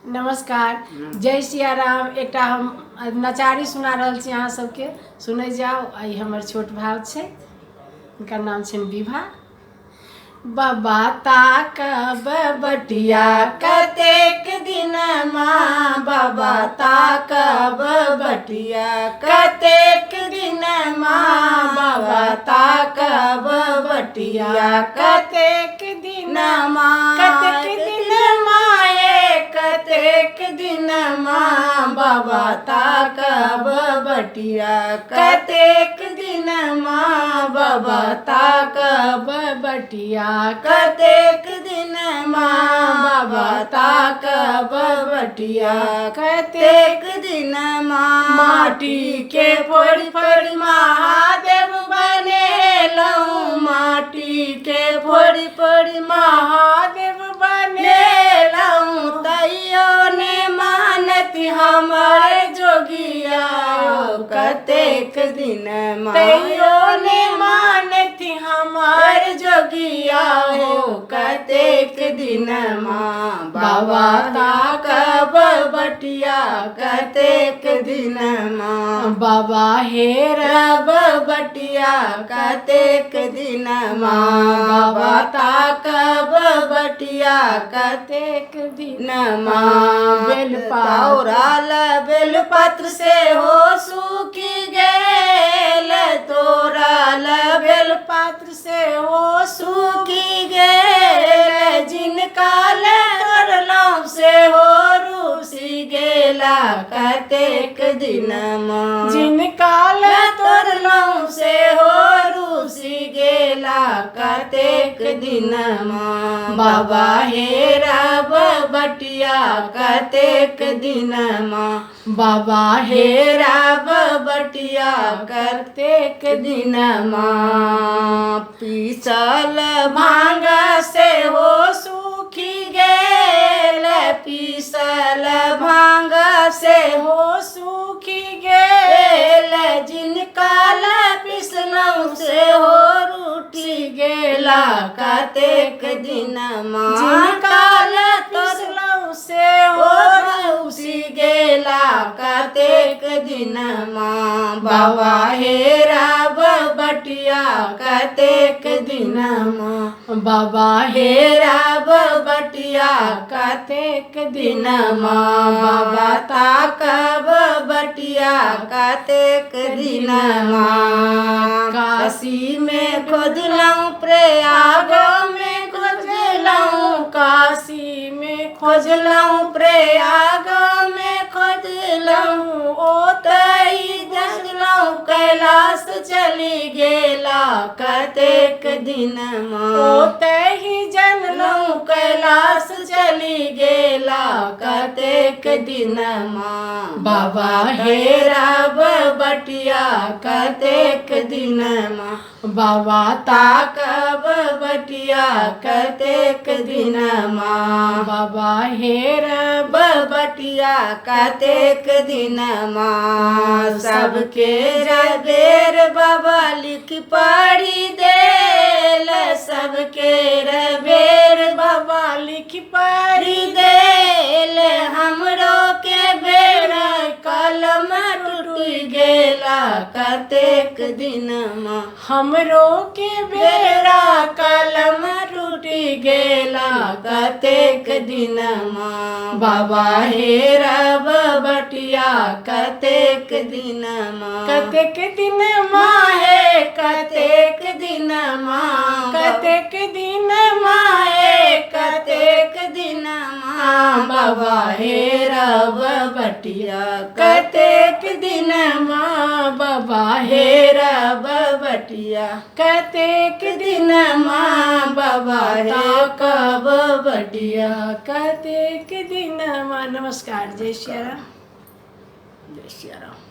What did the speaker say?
नमस्कार। जय सिया राम। एक हम नचारी सुना रहल छी, अहाँ सबके सुनै जाओ। आई हमर छोट भाव छै, उनका नाम छै विभा। बाबा ताकब बटिया कतेक दिन माँ, बाबा ताकब बटिया कतेक दिन माँ, बाबा ताकब बटिया कतेक दिन माँ, कतेक दिन माँ ये कतेक दिन माँ, बाबा ताकब बटिया कतेक दिन माँ, बाबा ताकब बटिया कतेक दिन माँ, बाबा ताकब बटिया कतेक दिन माँ। माटी के फोड़ी फोड़ी महादेव बनेलहुँ, माटी के फोड़ी फोड़ी महादेव बनेलहुँ, तैयो ने मानती हमर जोगिया कतेक दिन माँ, तैयो ने मानती हमर जोगिया हो कतेक दिन माँ, बाबा ताकब बटिया कतेक दिन माँ, बाबा हेरब बटिया कतेक दिन माँ, बाबा ताकब बटिया कतेक दिन माँ। बेलपत्र से हो सूखी गेल, तोराल बेलपत्र से हो सूखी गेल, जिनका तोरलहुँ से हो रूसी गेला कतेक दिन माँ, जिनका तोरलहुँ से हो रूसी गेला कतेक दिन माँ, बाबा हेरब बटिया कतेक दिन माँ, बाबा हेरब बटिया कतेक दिन माँ। पीसल भांग से हो सूखी गेल, पीसल भांग से हो सूखी गेल, जिनका पिसलहुँ से हो रूठी गेला कतेक दिन माँ, जिनका पिसलहुँ से हो रूसी गेला कतेक दिन माँ, बाबा हेरब बटिया कतेक दिन माँ, बाबा हेरब बटिया कतेक दिन माँ, बाबा ताकब बटिया कतेक दिन माँ। काशी में खोजलहुँ, प्रयाग में खोजलहुँ, काशी में खोजलहुँ, प्रयाग में खोजलहुँ, ओतहि जललहुँ, कैलाश चली गेला कतेक दिन माँ, ओतहि जनलहुँ, कैलाश चली गेला कतेक दिन माँ, बाबा हेरब बटिया कतेक दिन माँ, बाबा ताकब बटिया कतेक दिन माँ, बाबा हेरब बटिया कतेक दिन माँ। सबके बेर बाबा लिख पढ़ी देल, सबके बेर बाबा लिख पढ़ी देल, हमरो के बेर कलम टूटी गेला कतेक दिन माँ, हमरो के बेरा कलम टूटी गेला कतेक दिन माँ, बाबा हेरब बटिया कतेक दिन माँ, कतेक दिन माँ हे कतेक दिन माँ, कतेक दिन माँ हे कतेक दिन माँ, बाबा हेरब बटिया कतेक दिन माँ, बाबा हेरब बटिया कतेक दिन माँ, बाबा ताकब बटिया कतेक दिन माँ। नमस्कार। जय श्री राम। जय श्री राम।